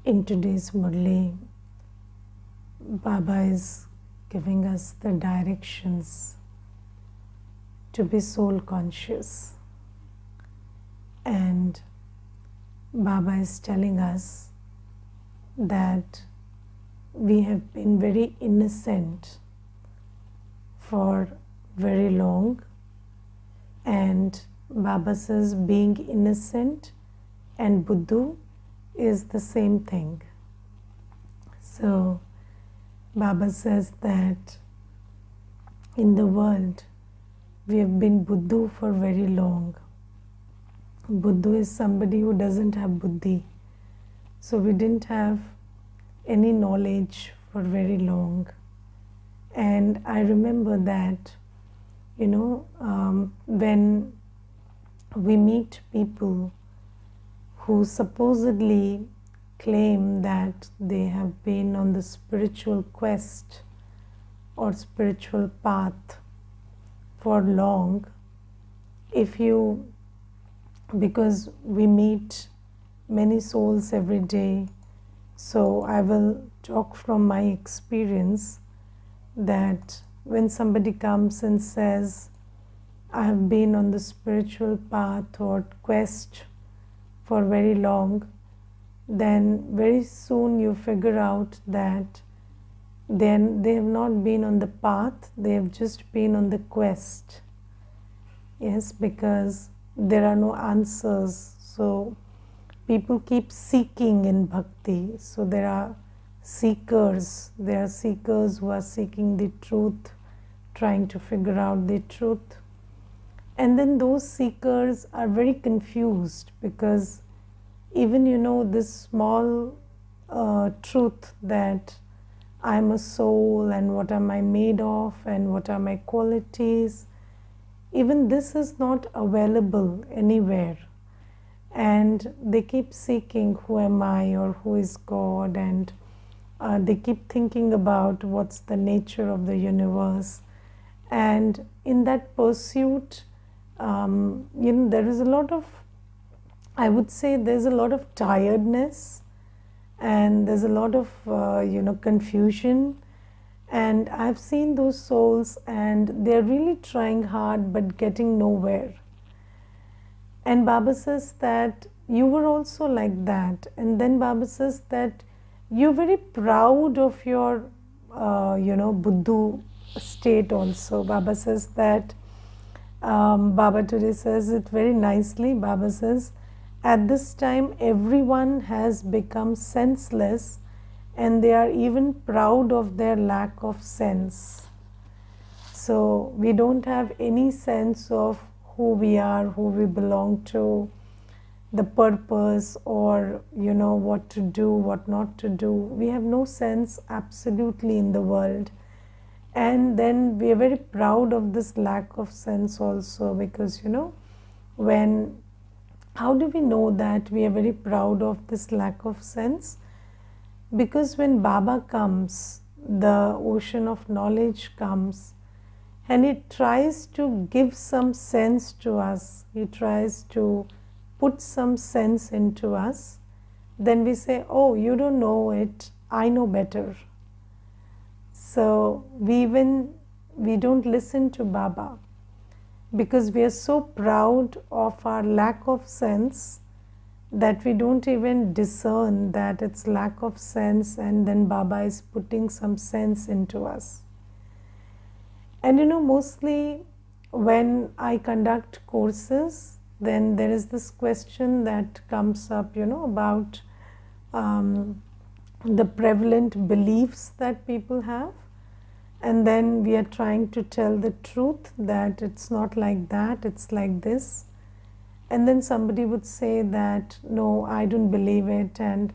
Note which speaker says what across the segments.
Speaker 1: In today's Murli, Baba is giving us the directions to be soul conscious, and Baba is telling us that we have been very innocent for very long, and Baba says being innocent and Buddhu is the same thing. So Baba says that in the world we have been Buddhu for very long. Buddhu is somebody who doesn't have buddhi. So we didn't have any knowledge for very long. And I remember that, when we meet people who supposedly claim that they have been on the spiritual quest or spiritual path for long, because we meet many souls every day, so I will talk from my experience that when somebody comes and says, I have been on the spiritual path or quest for very long, then very soon you figure out that then they have not been on the path, they have just been on the quest. Yes, because there are no answers. So people keep seeking in bhakti. So there are seekers who are seeking the truth, trying to figure out the truth. And then those seekers are very confused because even this small truth that I'm a soul and what am I made of and what are my qualities, even this is not available anywhere. And they keep seeking who am I or who is God, and they keep thinking about what's the nature of the universe. And in that pursuit, there is a lot of, I would say there's a lot of tiredness, and there's a lot of confusion. And I've seen those souls and they're really trying hard but getting nowhere. And Baba says that you were also like that. And then Baba says that you're very proud of your Buddhu state also. Baba says that Baba today says it very nicely. Baba says, at this time everyone has become senseless and they are even proud of their lack of sense. So we don't have any sense of who we are, who we belong to, the purpose, or what to do, what not to do. We have no sense absolutely in the world. And then we are very proud of this lack of sense also, because how do we know that we are very proud of this lack of sense? Because when Baba comes, the ocean of knowledge comes, and it tries to give some sense to us, he tries to put some sense into us, then we say, oh, you don't know it, I know better. So we don't listen to Baba because we are so proud of our lack of sense that we don't even discern that it's lack of sense, and then Baba is putting some sense into us. And mostly when I conduct courses, then there is this question that comes up, about the prevalent beliefs that people have. And then we are trying to tell the truth that it's not like that, it's like this. And then somebody would say that, no, I don't believe it, and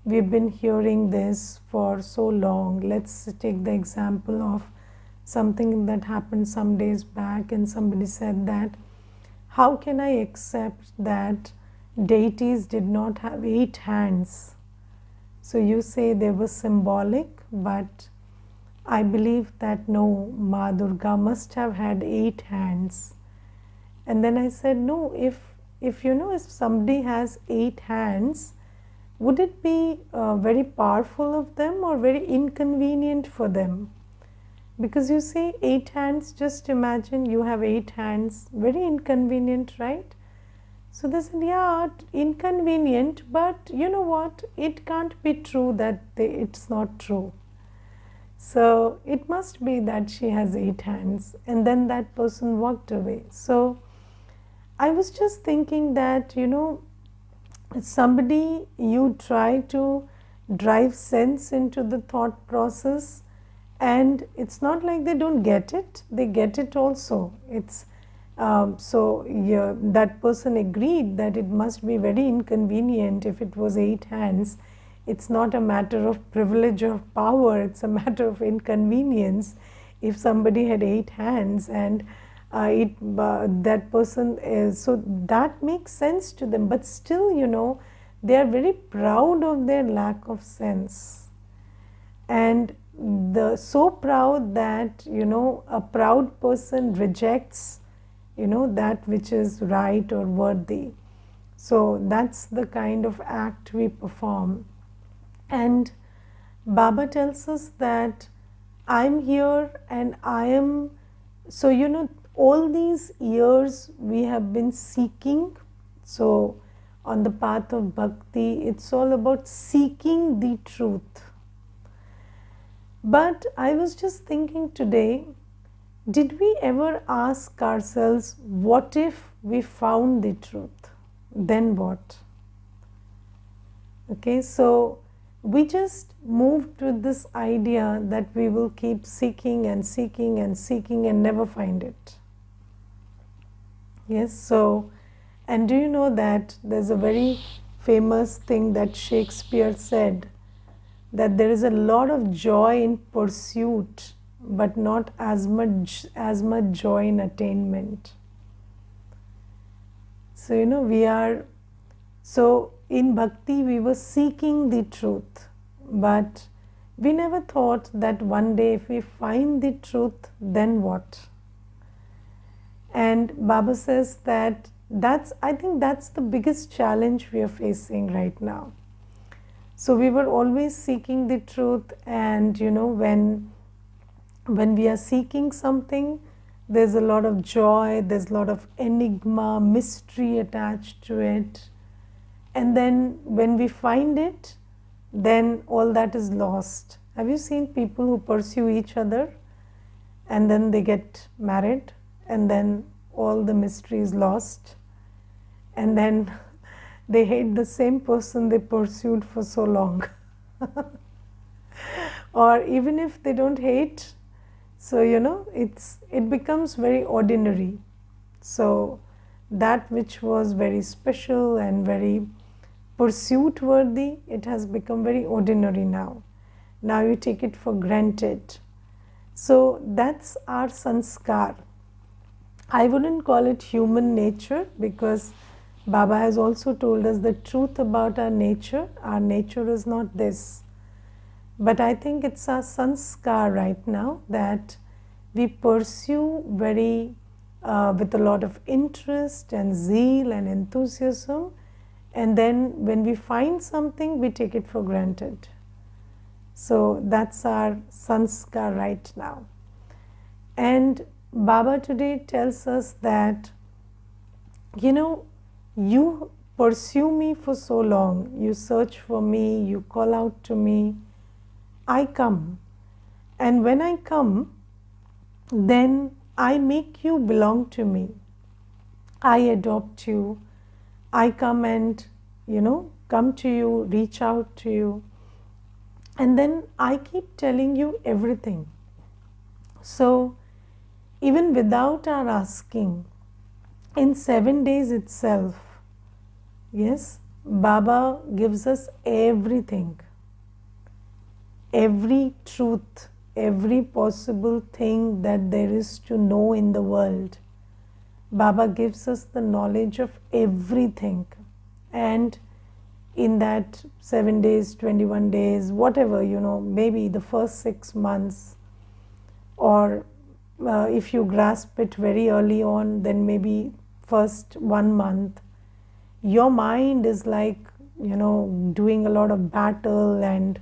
Speaker 1: we've been hearing this for so long. Let's take the example of something that happened some days back, and somebody said that, how can I accept that deities did not have 8 hands? So you say they were symbolic, but I believe that no, Ma Durga must have had 8 hands. And then I said, no, if somebody has 8 hands, would it be very powerful of them or very inconvenient for them? Because you see, 8 hands, just imagine you have 8 hands, very inconvenient, right? So they said, yeah, inconvenient, but you know what? It can't be true that it's not true. So it must be that she has 8 hands. And then that person walked away. So I was just thinking that, somebody, you try to drive sense into the thought process, and it's not like they don't get it, they get it also. It's so yeah, that person agreed that it must be very inconvenient if it was 8 hands. It's not a matter of privilege or power, it's a matter of inconvenience. If somebody had 8 hands and that person is, so that makes sense to them, but still, they are very proud of their lack of sense, and so proud that a proud person rejects that which is right or worthy. So that's the kind of act we perform. And Baba tells us that I'm here and I am, so all these years we have been seeking. So on the path of bhakti, it's all about seeking the truth. But I was just thinking today, did we ever ask ourselves, what if we found the truth? Then what? Okay, so we just moved with this idea that we will keep seeking and seeking and seeking and never find it. Yes, so, and do you know that there's a very famous thing that Shakespeare said, that there is a lot of joy in pursuit, but not as much joy in attainment. So we are, so in bhakti we were seeking the truth, but we never thought that one day if we find the truth, then what? And Baba says that I think that's the biggest challenge we are facing right now. So we were always seeking the truth, and when we are seeking something, there's a lot of joy, there's a lot of enigma, mystery attached to it. And then when we find it, then all that is lost. Have you seen people who pursue each other and then they get married and then all the mystery is lost, and then they hate the same person they pursued for so long? Or even if they don't hate, so it becomes very ordinary. So that which was very special and very pursuit worthy, it has become very ordinary now. Now you take it for granted. So that's our sanskar. I wouldn't call it human nature, because Baba has also told us the truth about our nature. Our nature is not this. But I think it's our sanskar right now that we pursue very with a lot of interest and zeal and enthusiasm, and then when we find something, we take it for granted. So that's our sanskar right now. And Baba today tells us that, you pursue me for so long, you search for me, you call out to me, I come. And when I come, then I make you belong to me. I adopt you. I come and, come to you, reach out to you. And then I keep telling you everything. So even without our asking, in 7 days itself, yes, Baba gives us everything. Every truth, every possible thing that there is to know in the world. Baba gives us the knowledge of everything. And in that 7 days, 21 days, whatever, maybe the first 6 months, or if you grasp it very early on, then maybe first 1 month, your mind is like doing a lot of battle, and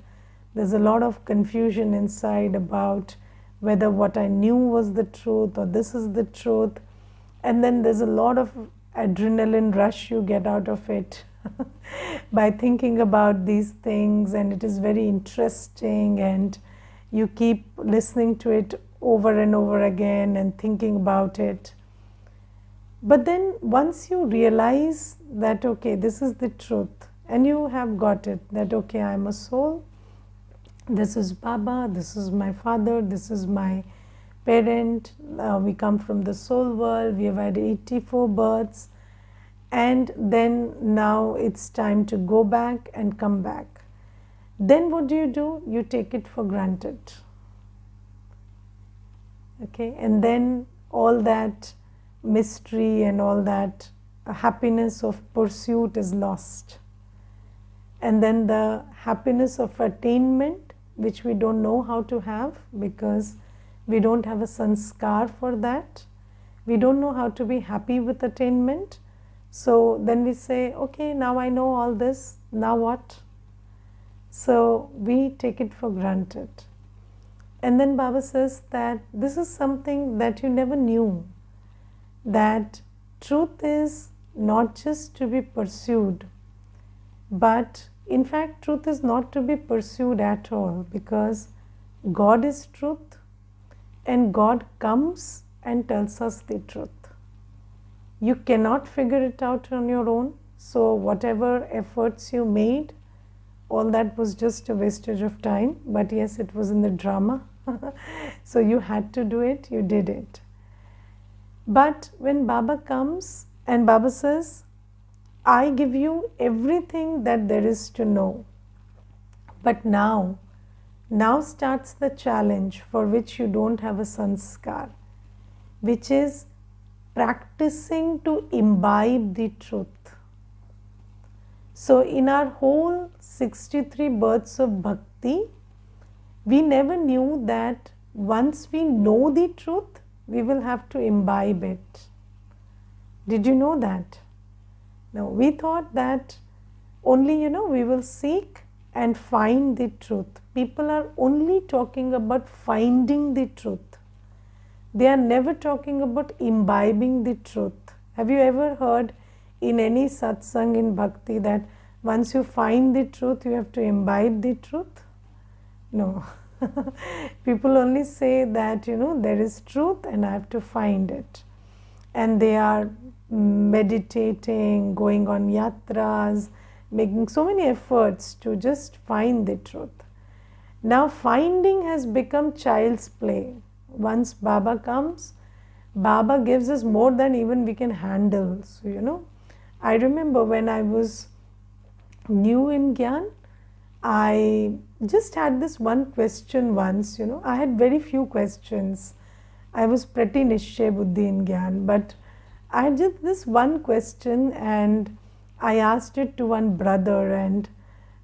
Speaker 1: there's a lot of confusion inside about whether what I knew was the truth or this is the truth. And then there's a lot of adrenaline rush you get out of it by thinking about these things, and it is very interesting, and you keep listening to it over and over again and thinking about it. But then once you realize that, okay, this is the truth, and you have got it, that okay, I'm a soul, this is Baba, this is my father, this is my parent, we come from the soul world, we have had 84 births, and then now it's time to go back and come back. Then what do? You take it for granted. Okay, and then all that mystery and all that happiness of pursuit is lost. And then the happiness of attainment, which we don't know how to have because we don't have a sanskar for that. We don't know how to be happy with attainment. So then we say, okay, now I know all this, now what? So we take it for granted. And then Baba says that this is something that you never knew, that truth is not just to be pursued, but in fact truth is not to be pursued at all, because God is truth, and God comes and tells us the truth. You cannot figure it out on your own. So whatever efforts you made, all that was just a wastage of time. But yes, it was in the drama. So you had to do it, you did it. But when Baba comes and Baba says, I give you everything that there is to know. But now starts the challenge for which you don't have a sanskar, which is practicing to imbibe the truth. So in our whole 63 births of bhakti, we never knew that once we know the truth, we will have to imbibe it. Did you know that? No, we thought that only, we will seek and find the truth. People are only talking about finding the truth. They are never talking about imbibing the truth. Have you ever heard in any satsang in bhakti that once you find the truth, you have to imbibe the truth? No. People only say that, there is truth and I have to find it. And they are meditating, going on yatras, making so many efforts to just find the truth. Now finding has become child's play. Once Baba comes, Baba gives us more than even we can handle. So, I remember when I was new in Gyan, I just had this one question once, I had very few questions. I was pretty Nishchay Buddhi in Gyan, but I had just this one question, and I asked it to one brother, and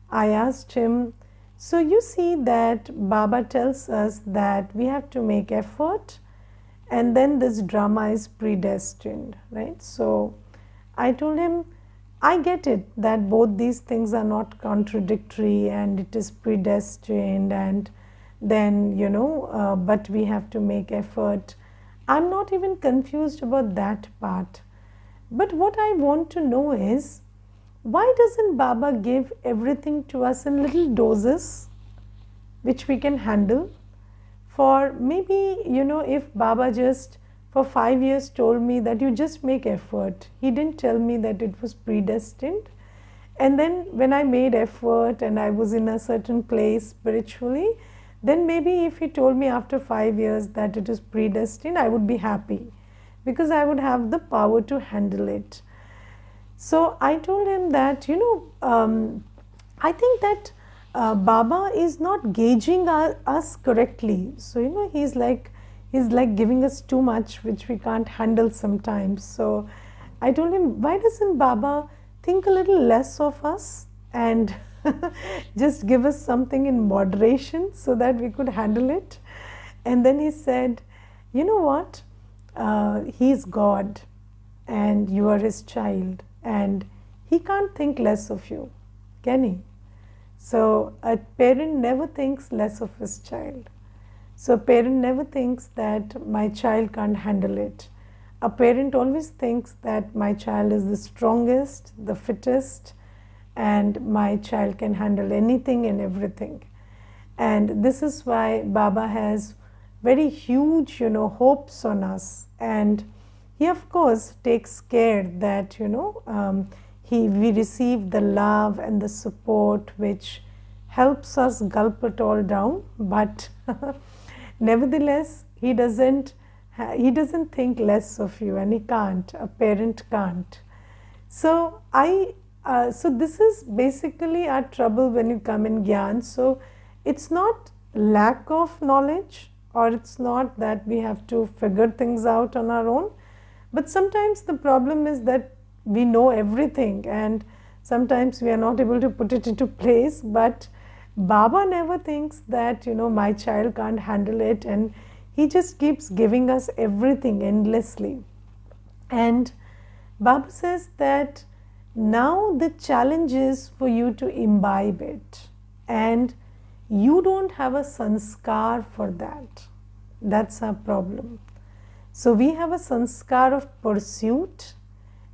Speaker 1: I asked him, so you see that Baba tells us that we have to make effort, and then this drama is predestined, right? So I told him, I get it that both these things are not contradictory and it is predestined, and then, but we have to make effort. I'm not even confused about that part. But what I want to know is, why doesn't Baba give everything to us in little doses which we can handle? For maybe, if Baba just for 5 years told me that you just make effort, he didn't tell me that it was predestined. And then when I made effort and I was in a certain place spiritually, then maybe if he told me after 5 years that it is predestined, I would be happy, because I would have the power to handle it. So I told him that, I think that Baba is not gauging us correctly. So, he's like giving us too much, which we can't handle sometimes. So I told him, why doesn't Baba think a little less of us and just give us something in moderation so that we could handle it? And then he said, you know what? He's God and you are his child, and he can't think less of you. can he? So a parent never thinks less of his child. So a parent never thinks that my child can't handle it. A parent always thinks that my child is the strongest, the fittest, and my child can handle anything and everything. And this is why Baba has very huge, hopes on us. And he, of course, takes care that, we receive the love and the support which helps us gulp it all down. But nevertheless, he doesn't think less of you, and he can't. A parent can't. So so this is basically our trouble when you come in Gyan. So it's not lack of knowledge, or it's not that we have to figure things out on our own, but sometimes the problem is that we know everything and sometimes we are not able to put it into place. But Baba never thinks that, my child can't handle it, and he just keeps giving us everything endlessly. And Baba says that now the challenge is for you to imbibe it, and you don't have a sanskar for that. That's our problem. So we have a sanskar of pursuit.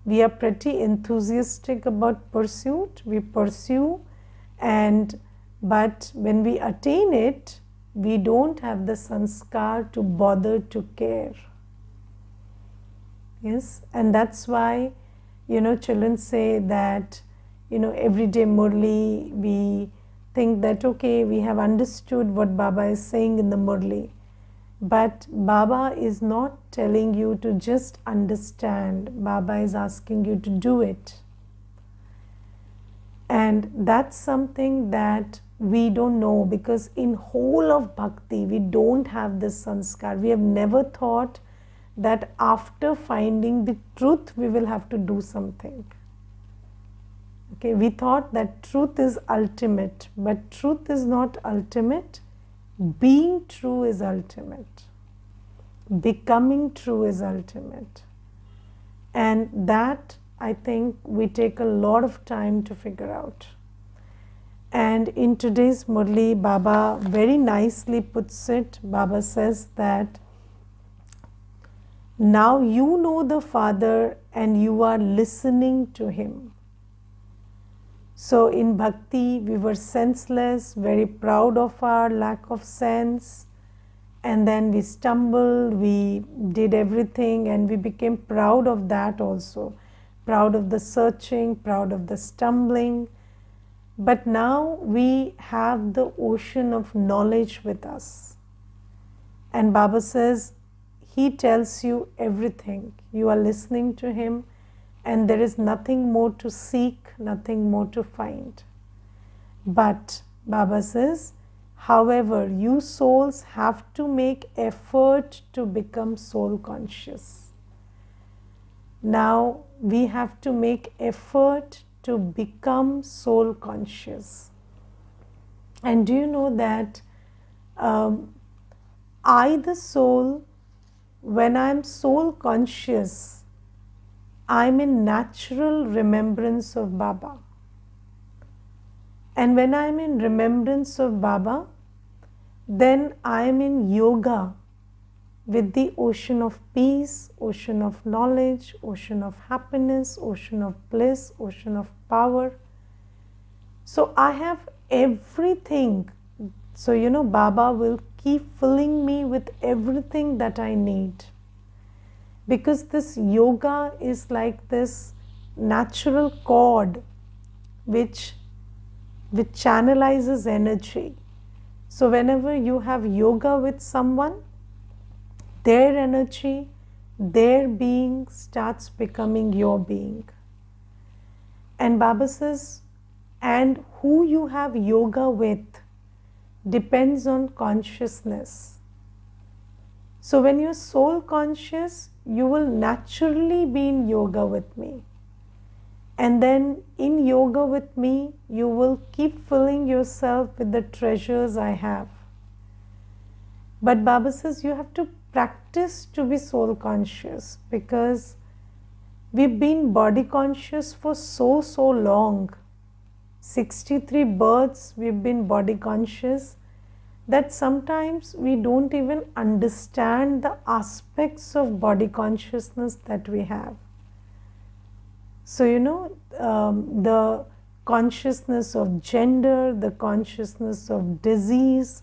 Speaker 1: We are pretty enthusiastic about pursuit. We pursue, but when we attain it, we don't have the sanskar to bother to care. Yes, and that's why, children say that, every day Murli, we think that, okay, we have understood what Baba is saying in the Murli. But Baba is not telling you to just understand. Baba is asking you to do it. And that's something that we don't know, because in whole of bhakti, we don't have this sanskar. We have never thought that after finding the truth, we will have to do something. Okay, we thought that truth is ultimate, but truth is not ultimate. Being true is ultimate. Becoming true is ultimate. And that, I think, we take a lot of time to figure out. And in today's Murli, Baba very nicely puts it. Baba says that now you know the Father and you are listening to Him. So in bhakti, we were senseless, very proud of our lack of sense, and then we stumbled, we did everything, and we became proud of that also. Proud of the searching, proud of the stumbling. But now we have the ocean of knowledge with us. And Baba says, He tells you everything. You are listening to Him, and there is nothing more to seek, nothing more to find. But Baba says, however, you souls have to make effort to become soul conscious. Now we have to make effort to become soul conscious. And do you know that I, the soul, when I am soul conscious, I am in natural remembrance of Baba. And when I am in remembrance of Baba, then I am in yoga with the ocean of peace, ocean of knowledge, ocean of happiness, ocean of bliss, ocean of power. So I have everything. So, Baba will keep filling me with everything that I need. Because this yoga is like this natural cord which channelizes energy. So whenever you have yoga with someone, their energy, their being starts becoming your being. And Baba says, and who you have yoga with depends on consciousness. So when you're soul conscious, you will naturally be in yoga with me. And then in yoga with me, you will keep filling yourself with the treasures I have. But Baba says you have to practice to be soul conscious, because we've been body conscious for so long. 63 births we've been body conscious, that sometimes we don't even understand the aspects of body consciousness that we have. So, the consciousness of gender, the consciousness of disease,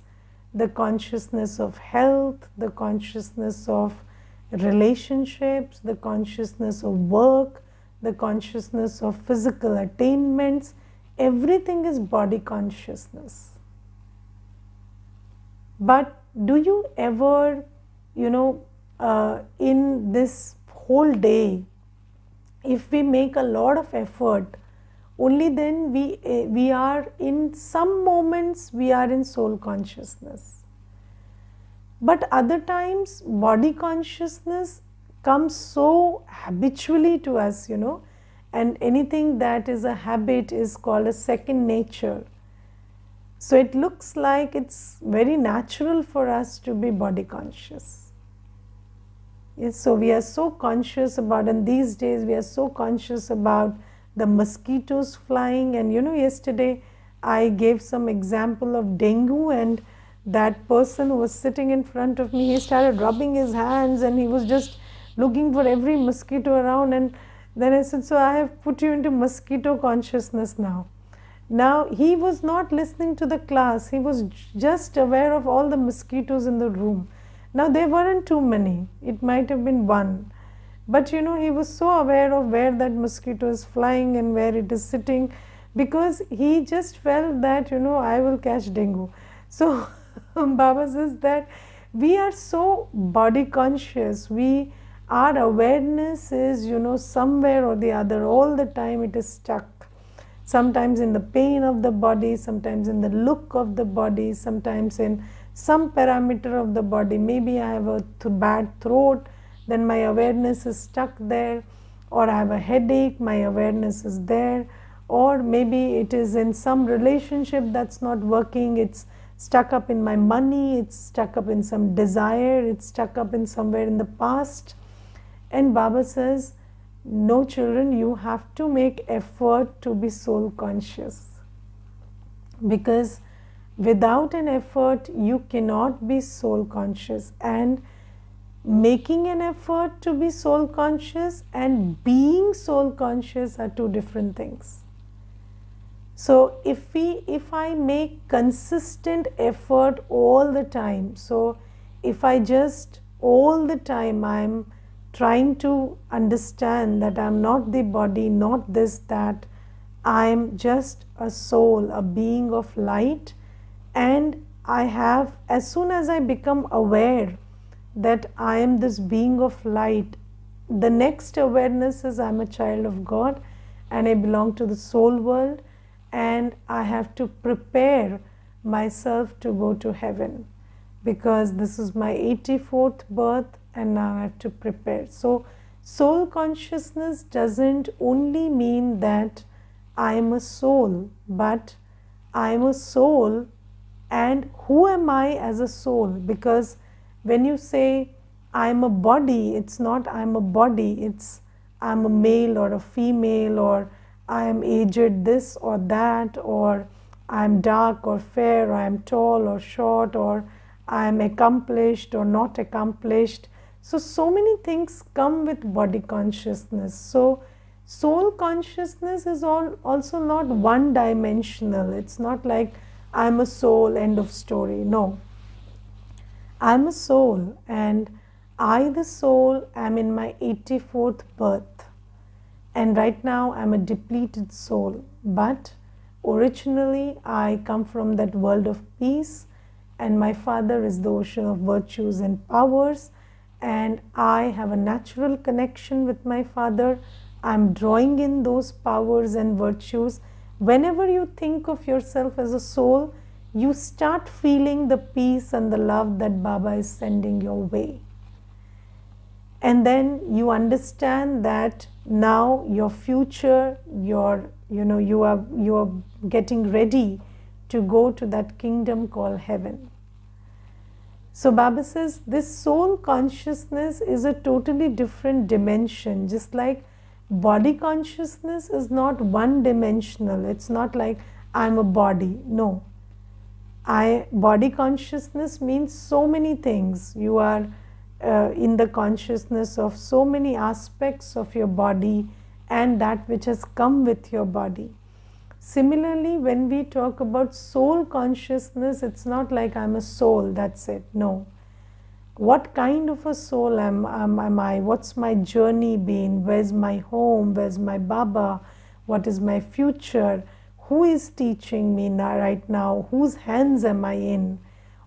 Speaker 1: the consciousness of health, the consciousness of relationships, the consciousness of work, the consciousness of physical attainments, everything is body consciousness. But do you ever, in this whole day, if we make a lot of effort, only then we are in some moments we are in soul consciousness. But other times body consciousness comes so habitually to us, and anything that is a habit is called a second nature. So it looks like it's very natural for us to be body conscious. Yes, so we are so conscious about, and these days we are so conscious about the mosquitoes flying. And yesterday I gave some example of dengue, and that person who was sitting in front of me, he started rubbing his hands and he was just looking for every mosquito around. And then I said, so I have put you into mosquito consciousness now. Now he was not listening to the class, he was just aware of all the mosquitoes in the room. Now there weren't too many, it might have been one. But he was so aware of where that mosquito is flying and where it is sitting, because he just felt that, I will catch dengue. So Baba says that we are so body conscious, our awareness is, somewhere or the other, all the time it is stuck. Sometimes in the pain of the body, sometimes in the look of the body, sometimes in some parameter of the body. Maybe I have a bad throat, then my awareness is stuck there, or I have a headache, my awareness is there, or maybe it is in some relationship that's not working, it's stuck up in my money, it's stuck up in some desire, it's stuck up in somewhere in the past. And Baba says, no children, you have to make effort to be soul conscious, because without an effort you cannot be soul conscious. And making an effort to be soul conscious and being soul conscious are two different things. So if I make consistent effort all the time, so if I just all the time I'm trying to understand that I'm not the body, not this, that, I'm just a soul, a being of light, and I have, as soon as I become aware that I am this being of light, the next awareness is I'm a child of God and I belong to the soul world, and I have to prepare myself to go to heaven, because this is my 84th birth and now I have to prepare. So soul consciousness doesn't only mean that I am a soul, but I am a soul, and who am I as a soul? Because when you say I am a body, it's not I am a body, it's I am a male or a female, or I am aged this or that, or I am dark or fair, or I am tall or short, or I am accomplished or not accomplished. So many things come with body consciousness. So soul consciousness is also not one dimensional. It's not like I'm a soul, end of story. No. I'm a soul, and I, the soul, am in my 84th birth. And right now I'm a depleted soul. But originally I come from that world of peace, and my father is the ocean of virtues and powers, and I have a natural connection with my father. I'm drawing in those powers and virtues. Whenever you think of yourself as a soul, you start feeling the peace and the love that Baba is sending your way. And then you understand that now your future, you are getting ready to go to that kingdom called heaven. So Baba says this soul consciousness is a totally different dimension. Just like body consciousness is not one dimensional. It's not like I'm a body. No. Body consciousness means so many things. You are in the consciousness of so many aspects of your body and that which has come with your body. Similarly, when we talk about soul consciousness, it's not like I'm a soul, that's it. No. What kind of a soul am I? What's my journey been? Where's my home? Where's my Baba? What is my future? Who is teaching me right now? Whose hands am I in?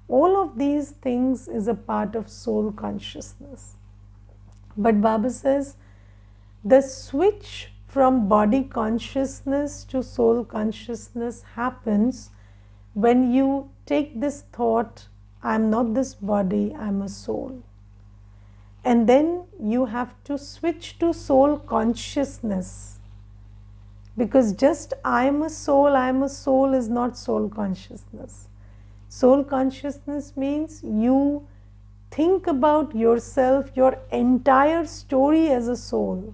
Speaker 1: All of these things is a part of soul consciousness. But Baba says the switch from body consciousness to soul consciousness happens when you take this thought, I'm not this body, I'm a soul. And then you have to switch to soul consciousness. Because just I am a soul is not soul consciousness. Soul consciousness means you think about yourself, your entire story as a soul.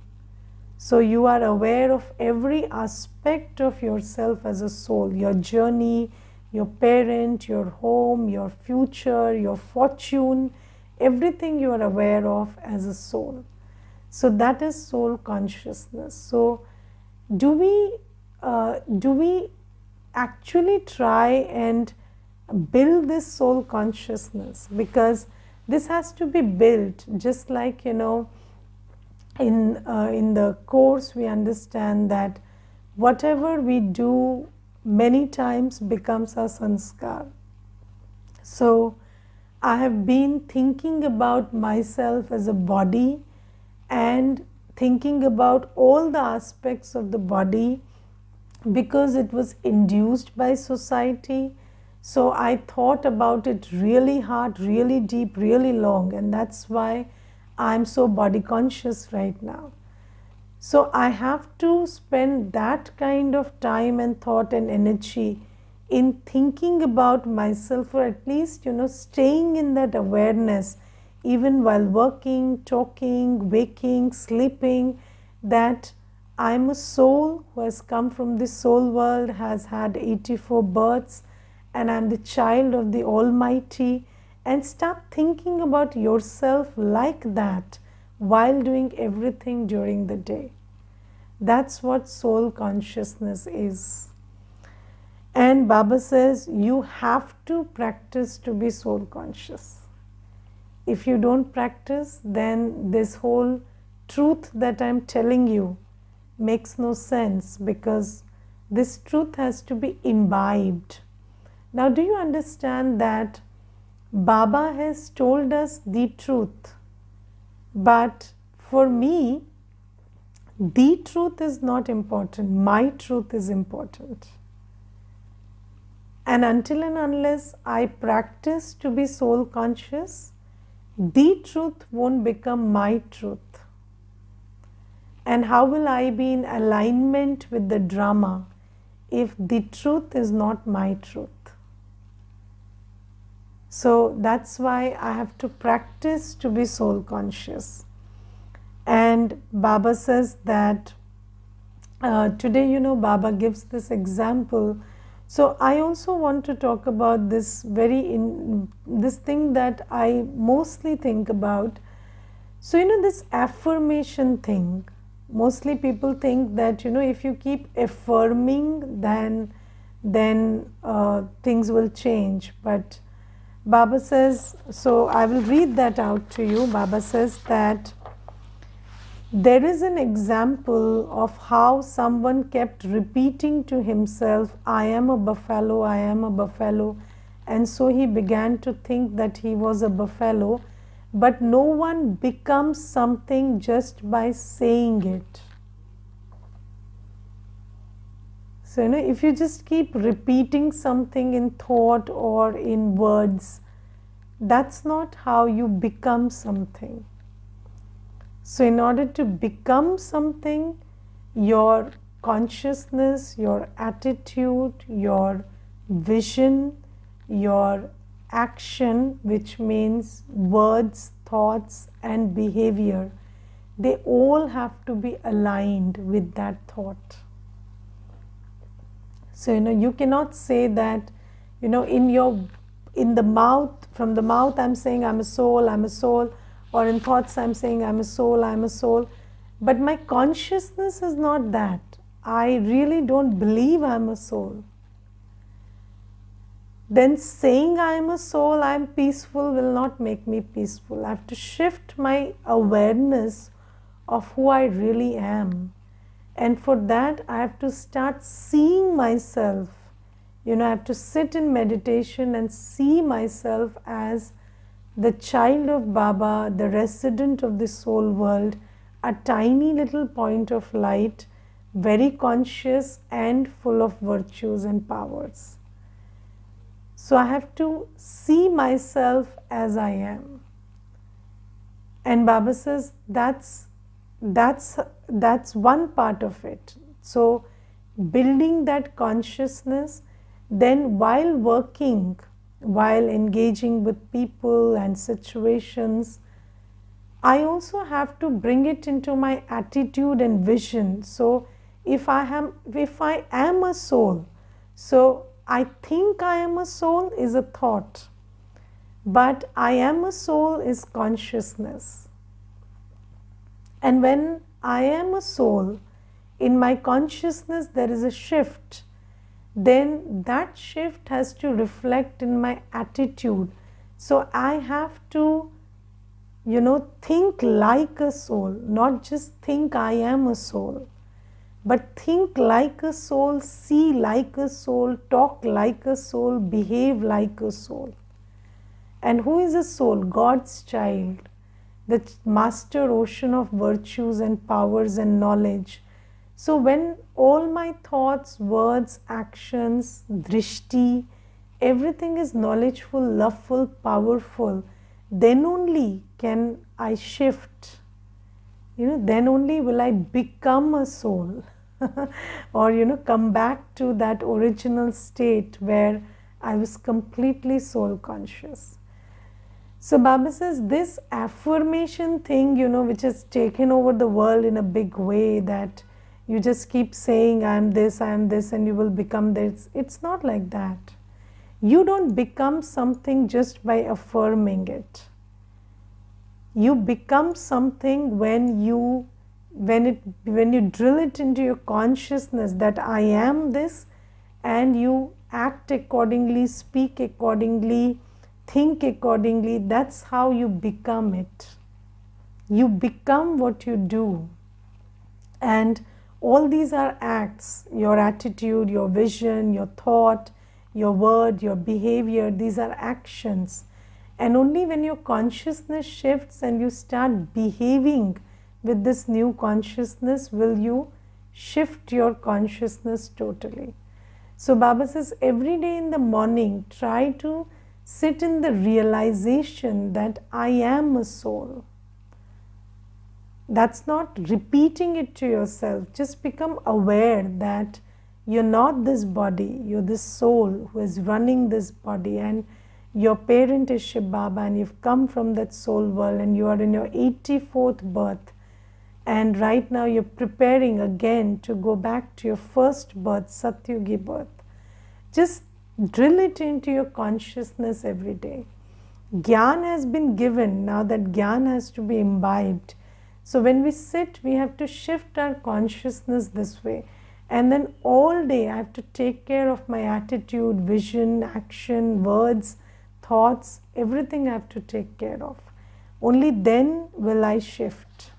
Speaker 1: So you are aware of every aspect of yourself as a soul, your journey, your parent, your home, your future, your fortune, everything you are aware of as a soul. So that is soul consciousness. So do we actually try and build this soul consciousness? Because this has to be built, just like, you know, in the course we understand that whatever we do many times becomes a sanskar. So I have been thinking about myself as a body and thinking about all the aspects of the body because it was induced by society. So I thought about it really hard, really deep, really long, and that's why I'm so body conscious right now. So I have to spend that kind of time and thought and energy in thinking about myself, or at least, you know, staying in that awareness even while working, talking, waking, sleeping, that I'm a soul who has come from this soul world, has had 84 births, and I'm the child of the Almighty. And start thinking about yourself like that while doing everything during the day. That's what soul consciousness is. And Baba says you have to practice to be soul conscious. If you don't practice, then this whole truth that I'm telling you makes no sense, because this truth has to be imbibed. Now, do you understand that Baba has told us the truth, but for me, the truth is not important. My truth is important. And until and unless I practice to be soul conscious, the truth won't become my truth. And how will I be in alignment with the drama if the truth is not my truth? So that's why I have to practice to be soul conscious. And Baba says that today, you know, Baba gives this example. So I also want to talk about this this thing that I mostly think about. So, you know, this affirmation thing, mostly people think that, you know, if you keep affirming, then things will change. But Baba says, so I will read that out to you. Baba says that there is an example of how someone kept repeating to himself, I am a buffalo, I am a buffalo. And so he began to think that he was a buffalo. But no one becomes something just by saying it. So, you know, if you just keep repeating something in thought or in words, that's not how you become something. So, in order to become something, your consciousness, your attitude, your vision, your action, which means words, thoughts, and behavior, they all have to be aligned with that thought. So, you cannot say that, in the mouth, from the mouth I'm saying I'm a soul, or in thoughts I'm saying I'm a soul, but my consciousness is not that. I really don't believe I'm a soul. Then saying I am a soul, I am peaceful, will not make me peaceful. I have to shift my awareness of who I really am. And for that, I have to start seeing myself. I have to sit in meditation and see myself as the child of Baba, the resident of the soul world, a tiny little point of light, very conscious and full of virtues and powers. So I have to see myself as I am. And Baba says that's one part of it. So building that consciousness, then while working, while engaging with people and situations, I also have to bring it into my attitude and vision. So if I am a soul, so I think I am a soul is a thought, but I am a soul is consciousness. And when I am a soul, in my consciousness there is a shift, then that shift has to reflect in my attitude. So I have to, think like a soul, not just think I am a soul, but think like a soul, see like a soul, talk like a soul, behave like a soul. And who is a soul? God's child, the master ocean of virtues and powers and knowledge. So when all my thoughts, words, actions, drishti, everything is knowledgeful, loveful, powerful, then only can I shift. Then only will I become a soul or, come back to that original state where I was completely soul conscious. So Baba says this affirmation thing, which has taken over the world in a big way, that you just keep saying I am this, and you will become this. It's not like that. You don't become something just by affirming it. You become something when you drill it into your consciousness that I am this, and you act accordingly, speak accordingly, think accordingly. That's how you become it. You become what you do. And all these are acts, your attitude, your vision, your thought, your word, your behavior, these are actions. And only when your consciousness shifts and you start behaving with this new consciousness will you shift your consciousness totally. So Baba says every day in the morning, try to sit in the realization that I am a soul. That's not repeating it to yourself. Just become aware that you're not this body, you're this soul who is running this body, and your parent is Shiv Baba, and you've come from that soul world, and you are in your 84th birth, and right now you're preparing again to go back to your first birth, Satyugi birth. Just drill it into your consciousness every day. Gyan has been given, now that Gyan has to be imbibed. So when we sit, we have to shift our consciousness this way. And then all day I have to take care of my attitude, vision, action, words, thoughts, everything I have to take care of. Only then will I shift.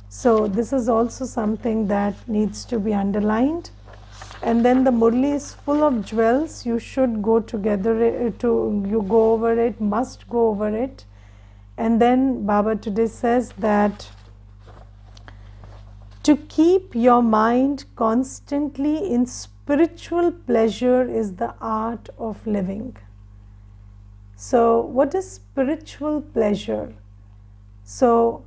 Speaker 1: So this is also something that needs to be underlined. And then the Murli is full of jewels. You should go together, you go over it, must go over it. And then Baba today says that to keep your mind constantly in spiritual pleasure is the art of living. So what is spiritual pleasure? So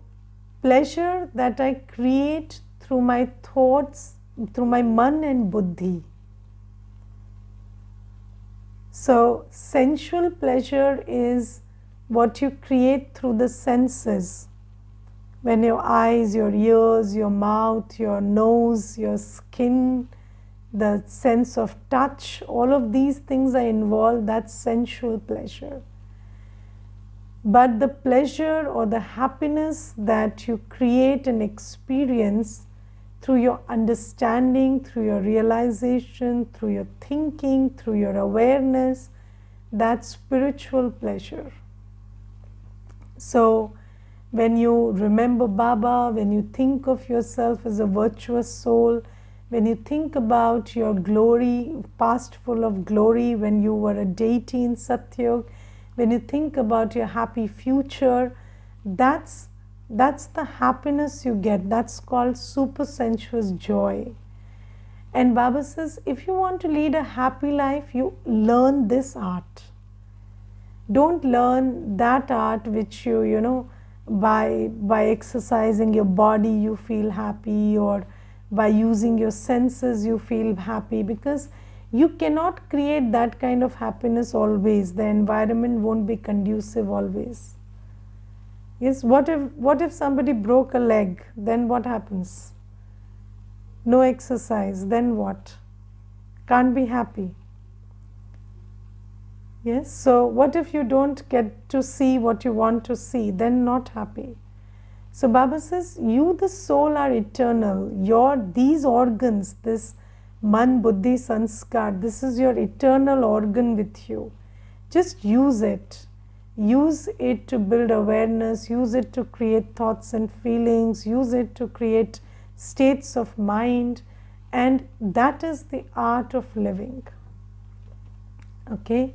Speaker 1: pleasure that I create through my thoughts, through my man and buddhi. So sensual pleasure is what you create through the senses, When your eyes, your ears, your mouth, your nose, your skin, the sense of touch, all of these things are involved, that's sensual pleasure. But the pleasure or the happiness that you create and experience through your understanding, through your realization, through your thinking, through your awareness, that's spiritual pleasure. So when you remember Baba, when you think of yourself as a virtuous soul, when you think about your glory, past full of glory, when you were a deity in Satyug, when you think about your happy future, that's the happiness you get. That's called super sensuous joy. And Baba says, if you want to lead a happy life, you learn this art. Don't learn that art which you by exercising your body you feel happy, or by using your senses you feel happy, because you cannot create that kind of happiness always. The environment won't be conducive always. Yes, what if somebody broke a leg? Then what happens? No exercise, then what? Can't be happy. Yes, so what if you don't get to see what you want to see? Then not happy. So Baba says, you the soul are eternal. These organs, this Man, Buddhi, Sanskar, this is your eternal organ with you. Just use it. Use it to build awareness, use it to create thoughts and feelings, use it to create states of mind, and that is the art of living. Okay?